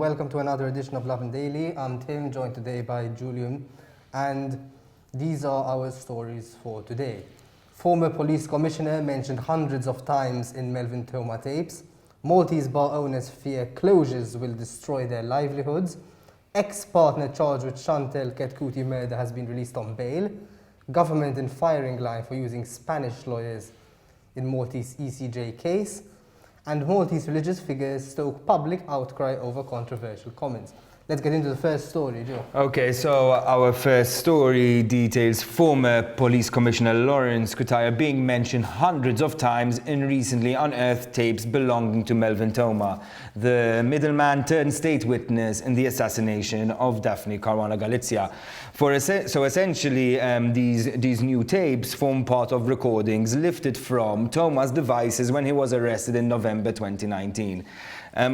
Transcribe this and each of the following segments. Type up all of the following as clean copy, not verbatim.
welcome to another edition of Lovin Daily. I'm Tim, joined today by Julian, and these are our stories for today. Former police commissioner mentioned hundreds of times in Melvin Theuma tapes. Maltese bar owners fear closures will destroy their livelihoods. Ex-partner charged with Chantelle Chetcuti murder has been released on bail. Government in firing line for using Spanish lawyers in Maltese ECJ case. And Maltese religious figures stoke public outcry over controversial comments. Let's get into the first story, Joe. Okay, so our first story details former police commissioner Kotaya being mentioned hundreds of times in recently unearthed tapes belonging to Melvin Theuma, the middleman turned state witness in the assassination of Daphne Caruana Galizia. So essentially, these new tapes form part of recordings lifted from Theuma's devices when he was arrested in November 2019.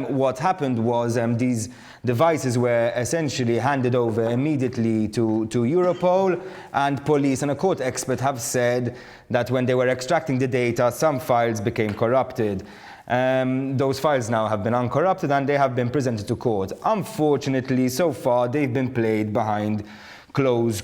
What happened was these devices were essentially handed over immediately to Europol, and police and a court expert have said that when they were extracting the data, some files became corrupted. Those files now have been uncorrupted and they have been presented to court. Unfortunately, so far, they've been played behind closed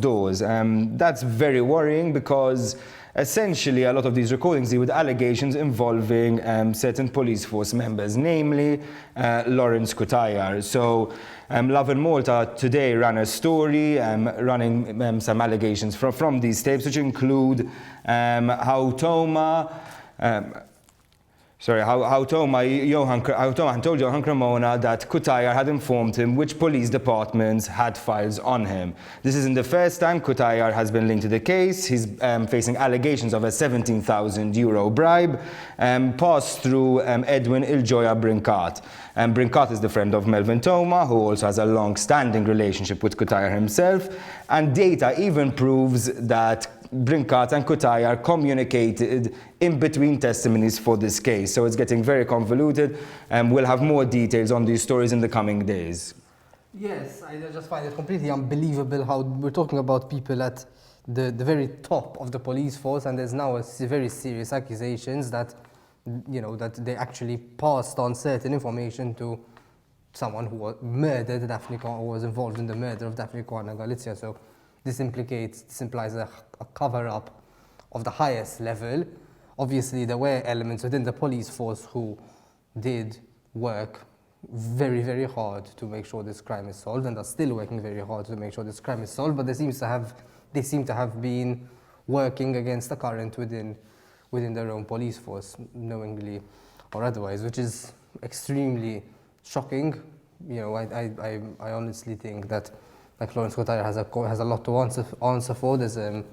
doors. That's very worrying because essentially a lot of these recordings deal with allegations involving certain police force members, namely Kotaya. So Lovin Malta today ran a story running some allegations from these tapes, which include how Theuma told Johan Cremona that Kotaya had informed him which police departments had files on him. This isn't the first time Kotaya has been linked to the case. He's facing allegations of a €17,000 bribe passed through Edwin Iljoya Brincat. Brincat is the friend of Melvin Theuma, who also has a long-standing relationship with Kotaya himself. And data even proves that Brincat and Kotaya communicated in between testimonies for this case. So it's getting very convoluted, and we'll have more details on these stories in the coming days. Yes, I just find it completely unbelievable how we're talking about people at the very top of the police force, and there's now very serious accusations that, that they actually passed on certain information to someone who murdered Daphne or was involved in the murder of Daphne Caruana Galizia. So this implies a cover-up of the highest level. Obviously, there were elements within the police force who did work very, very hard to make sure this crime is solved, and are still working very hard to make sure this crime is solved. But they seem to have been working against the current within their own police force, knowingly or otherwise, which is extremely shocking. I honestly think that Lawrence Kotaya has a lot to answer for. There's an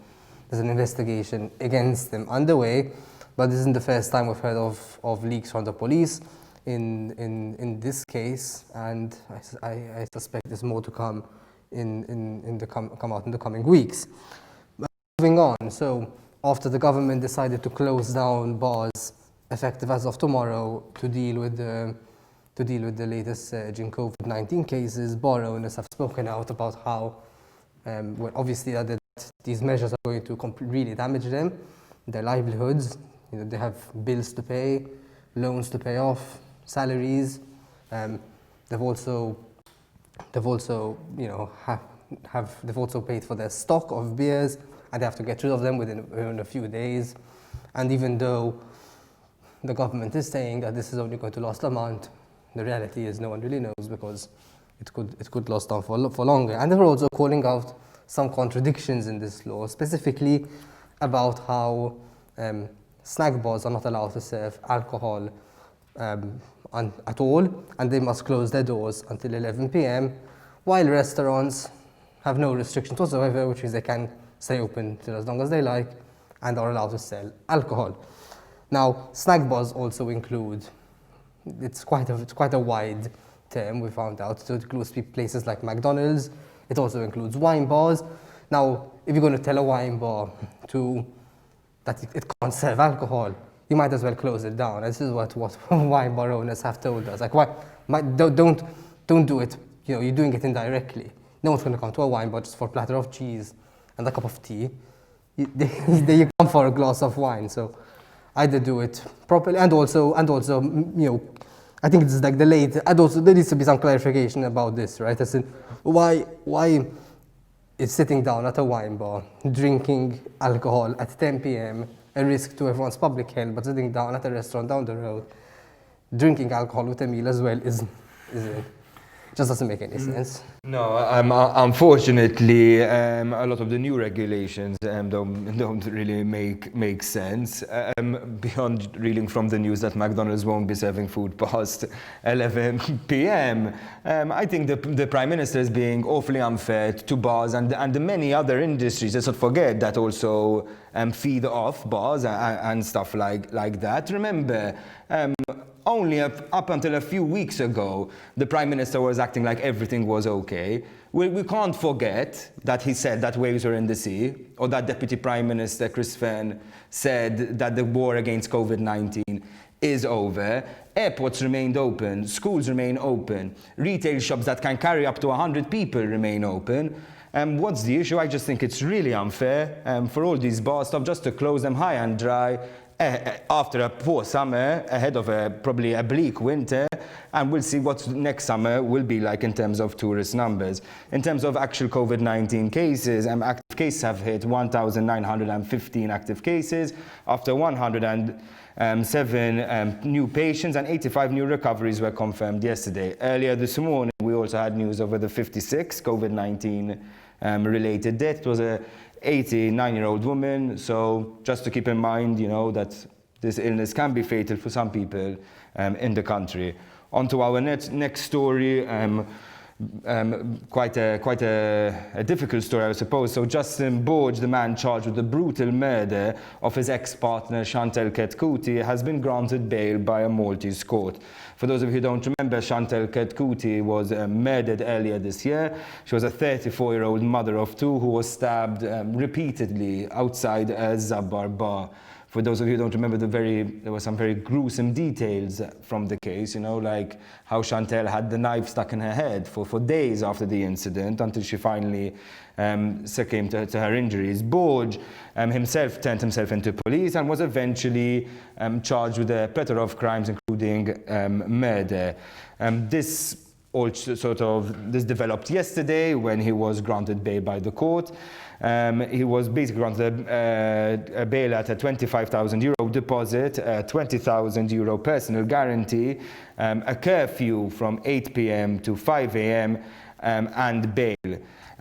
investigation against him underway, but this isn't the first time we've heard of leaks from the police in this case, and I suspect there's more to come come out in the coming weeks. But moving on, so after the government decided to close down bars effective as of tomorrow to deal with the latest surge in COVID-19 cases, bar owners have spoken out about how, obviously, that these measures are going to really damage them, their livelihoods. They have bills to pay, loans to pay off, salaries. They've also paid for their stock of beers, and they have to get rid of them within a few days. And even though the government is saying that this is only going to last a month, the reality is no one really knows, because it could last on for longer. And they're also calling out some contradictions in this law, specifically about how snack bars are not allowed to serve alcohol at all, and they must close their doors until 11 p.m, while restaurants have no restrictions whatsoever, which means they can stay open till as long as they like and are allowed to sell alcohol. Now, snack bars also include, it's quite a wide term, we found out. So it includes places like McDonald's. It also includes wine bars. Now, if you're going to tell a wine bar that it can't serve alcohol, you might as well close it down. This is what wine bar owners have told us. Like, don't do it. You're doing it indirectly. No one's going to come to a wine bar just for a platter of cheese and a cup of tea. You come for a glass of wine. So either do it properly, and also I think it's like the late, and also there needs to be some clarification about this, right? As in, why is sitting down at a wine bar, drinking alcohol at 10 p.m. a risk to everyone's public health, but sitting down at a restaurant down the road, drinking alcohol with a meal as well is just doesn't make any sense. No, unfortunately, a lot of the new regulations don't really make sense. Beyond reading from the news that McDonald's won't be serving food past 11 p.m., I think the Prime Minister is being awfully unfair to bars and the many other industries. Let's not forget that also feed off bars and stuff like that. Remember, only up until a few weeks ago, the Prime Minister was acting like everything was okay. We can't forget that he said that waves were in the sea, or that Deputy Prime Minister Chris Fenn said that the war against COVID-19 is over. Airports remained open, schools remain open, retail shops that can carry up to 100 people remain open. What's the issue? I just think it's really unfair for all these bar stuff just to close them high and dry after a poor summer, ahead of probably a bleak winter, and we'll see what next summer will be like in terms of tourist numbers. In terms of actual COVID-19 cases, active cases have hit 1,915 active cases after 107 new patients, and 85 new recoveries were confirmed yesterday. Earlier this morning, we also had news over the 56 COVID-19 related death. It was a 89-year-old woman, so just to keep in mind, that this illness can be fatal for some people in the country. On to our next story, quite a difficult story, I suppose. So Justin Borg, the man charged with the brutal murder of his ex-partner Chantelle Chetcuti, has been granted bail by a Maltese court. For those of you who don't remember, Chantelle Chetcuti was murdered earlier this year. She was a 34-year-old mother of two who was stabbed repeatedly outside a Zabbar bar. For those of you who don't remember, there were some very gruesome details from the case, like how Chantelle had the knife stuck in her head for days after the incident until she finally succumbed to her injuries. Borg himself turned himself into police and was eventually charged with a plethora of crimes, including murder. This developed yesterday when he was granted bail by the court. He was basically granted a bail at a €25,000 deposit, a €20,000 personal guarantee, a curfew from 8 p.m. to 5 a.m. And bail.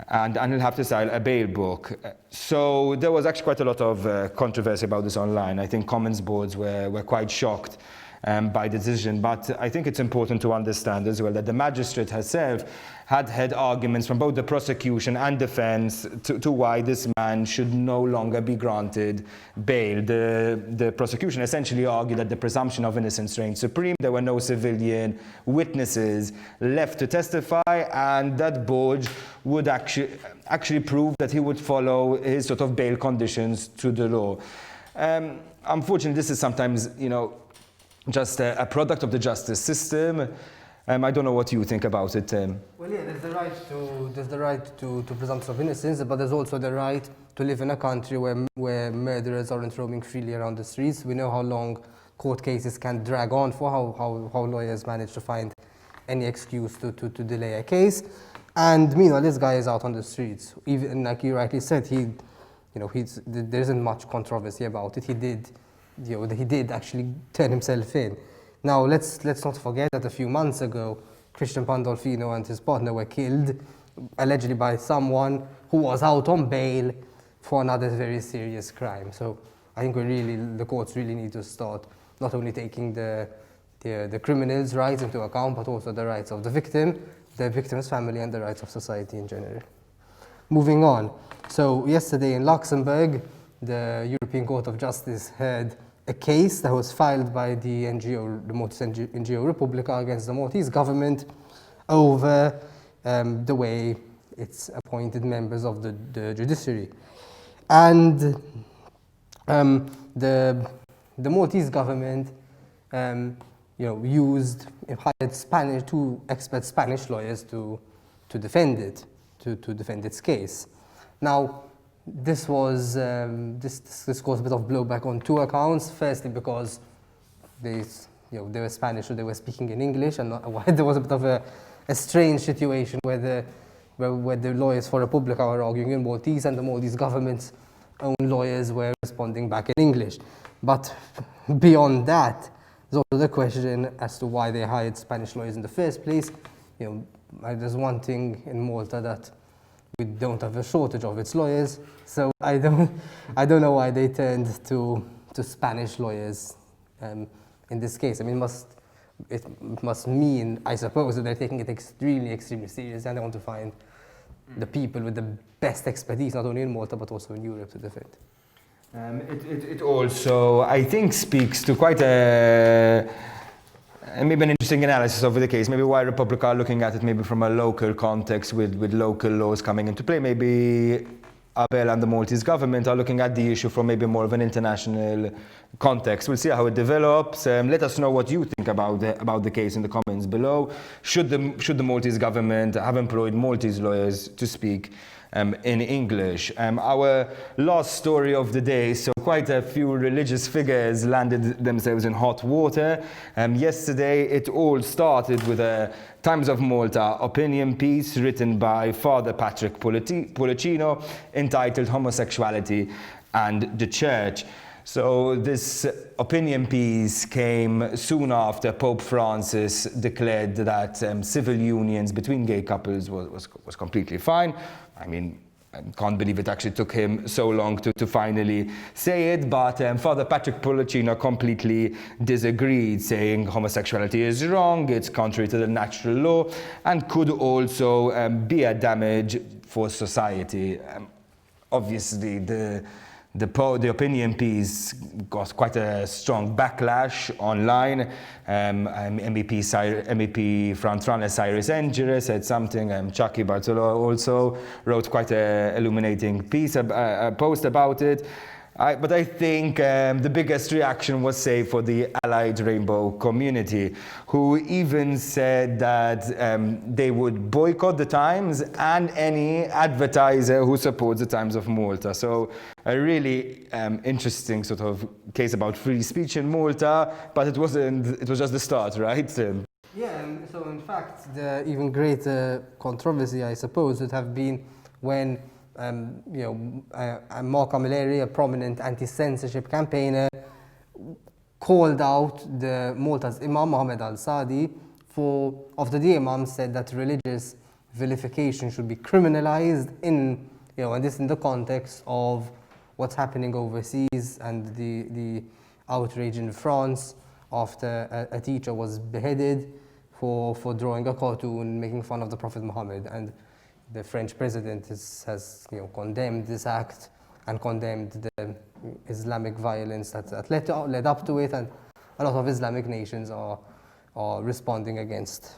And he'll have to sign a bail book. So there was actually quite a lot of controversy about this online. I think comments boards were quite shocked by the decision, but I think it's important to understand as well that the magistrate herself had arguments from both the prosecution and defense to why this man should no longer be granted bail. The prosecution essentially argued that the presumption of innocence reigned supreme. There were no civilian witnesses left to testify, and that Borg would actually prove that he would follow his sort of bail conditions to the law. Unfortunately, this is sometimes, just a product of the justice system. I don't know what you think about it, Tim. Well, yeah, there's the right to presumption of innocence, but there's also the right to live in a country where murderers aren't roaming freely around the streets. We know how long court cases can drag on for, how lawyers manage to find any excuse to delay a case. And meanwhile, this guy is out on the streets. Even like you rightly said, there isn't much controversy about it. He did actually turn himself in. Now, let's not forget that a few months ago, Christian Pandolfino and his partner were killed, allegedly by someone who was out on bail for another very serious crime. So I think the courts really need to start not only taking the criminal's rights into account, but also the rights of the victim, the victim's family, and the rights of society in general. Moving on. So yesterday in Luxembourg, the European Court of Justice heard a case that was filed by the Maltese NGO Republica against the Maltese government over the way it's appointed members of the judiciary. And the Maltese government hired two expert Spanish lawyers to defend it, to defend its case. Now, this caused a bit of blowback on two accounts. Firstly, because they they were Spanish or they were speaking in English, and why there was a bit of a strange situation where the lawyers for Republica were arguing in Maltese and the Maltese government's own lawyers were responding back in English. But beyond that, there's also the question as to why they hired Spanish lawyers in the first place. There's one thing in Malta that we don't have a shortage of, its lawyers. So I don't know why they turned to Spanish lawyers in this case. I mean, it must mean, I suppose, that they're taking it extremely serious and they want to find the people with the best expertise, not only in Malta but also in Europe, to defend. It also, I think, speaks to quite maybe an interesting analysis of the case, maybe why Republic are looking at it maybe from a local context with local laws coming into play. Maybe Abel and the Maltese government are looking at the issue from maybe more of an international context. We'll see how it develops. Let us know what you think about the case in the comments below. Should the Maltese government have employed Maltese lawyers to speak in English? Our last story of the day, so quite a few religious figures landed themselves in hot water. Yesterday it all started with a Times of Malta opinion piece written by Father Patrick Policino entitled Homosexuality and the Church. So this opinion piece came soon after Pope Francis declared that civil unions between gay couples was completely fine. I mean, I can't believe it actually took him so long to finally say it, but Father Patrick Policino completely disagreed, saying homosexuality is wrong, it's contrary to the natural law, and could also be a damage for society. Obviously, the opinion piece got quite a strong backlash online. MEP Frantrana Cyrus Engere said something. Chucky Bartolo also wrote quite an illuminating piece, a post about it. But I think the biggest reaction was, say, for the Allied Rainbow community, who even said that they would boycott the Times and any advertiser who supports the Times of Malta. So a really interesting sort of case about free speech in Malta, but it was just the start, right? Yeah, so in fact, the even greater controversy, I suppose, would have been when Mark Camilleri, a prominent anti-censorship campaigner, called out the Malta's Imam Mohammed Al-Sadi after the Imam said that religious vilification should be criminalized and this in the context of what's happening overseas and the outrage in France after a teacher was beheaded for drawing a cartoon making fun of the Prophet Muhammad. And the French president has condemned this act and condemned the Islamic violence that led up to it, and a lot of Islamic nations are responding against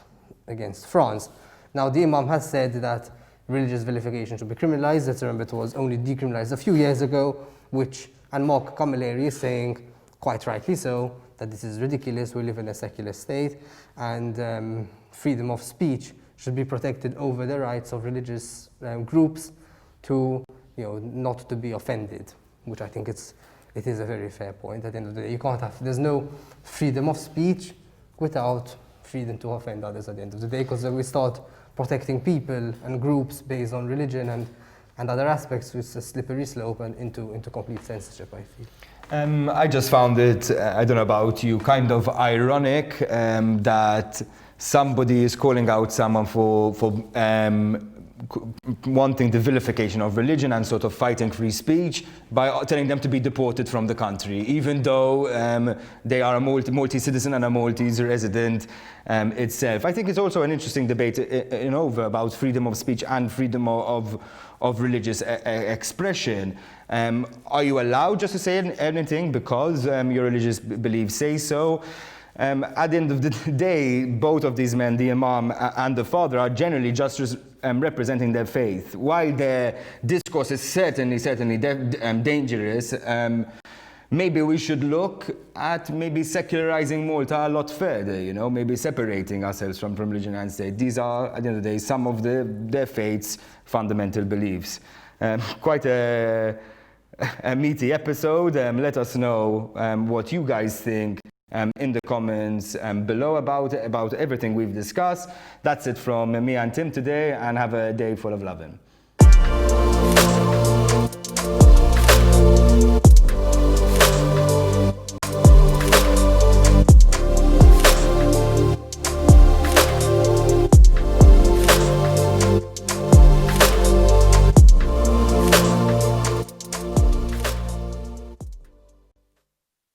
France. Now, the Imam has said that religious vilification should be criminalized. Let's remember it was only decriminalized a few years ago, and Mark Camilleri is saying, quite rightly so, that this is ridiculous. We live in a secular state, and freedom of speech should be protected over the rights of religious groups to, not to be offended, which I think it is a very fair point. At the end of the day, there's no freedom of speech without freedom to offend others at the end of the day, because we start protecting people and groups based on religion and other aspects, it's a slippery slope and into complete censorship, I feel. I just found it, I don't know about you, kind of ironic that somebody is calling out someone for wanting the vilification of religion and sort of fighting free speech by telling them to be deported from the country, even though they are a Maltese citizen and a Maltese resident itself. I think it's also an interesting debate about freedom of speech and freedom of religious expression. Are you allowed just to say anything because your religious beliefs say so? At the end of the day, both of these men, the Imam and the Father, are generally just representing their faith. While their discourse is certainly dangerous, maybe we should look at maybe secularizing Malta a lot further, maybe separating ourselves from religion and state. These are, at the end of the day, some of their faith's fundamental beliefs. Quite a meaty episode. Let us know what you guys think in the comments below about everything we've discussed. That's it from me and Tim today, and have a day full of lovin'.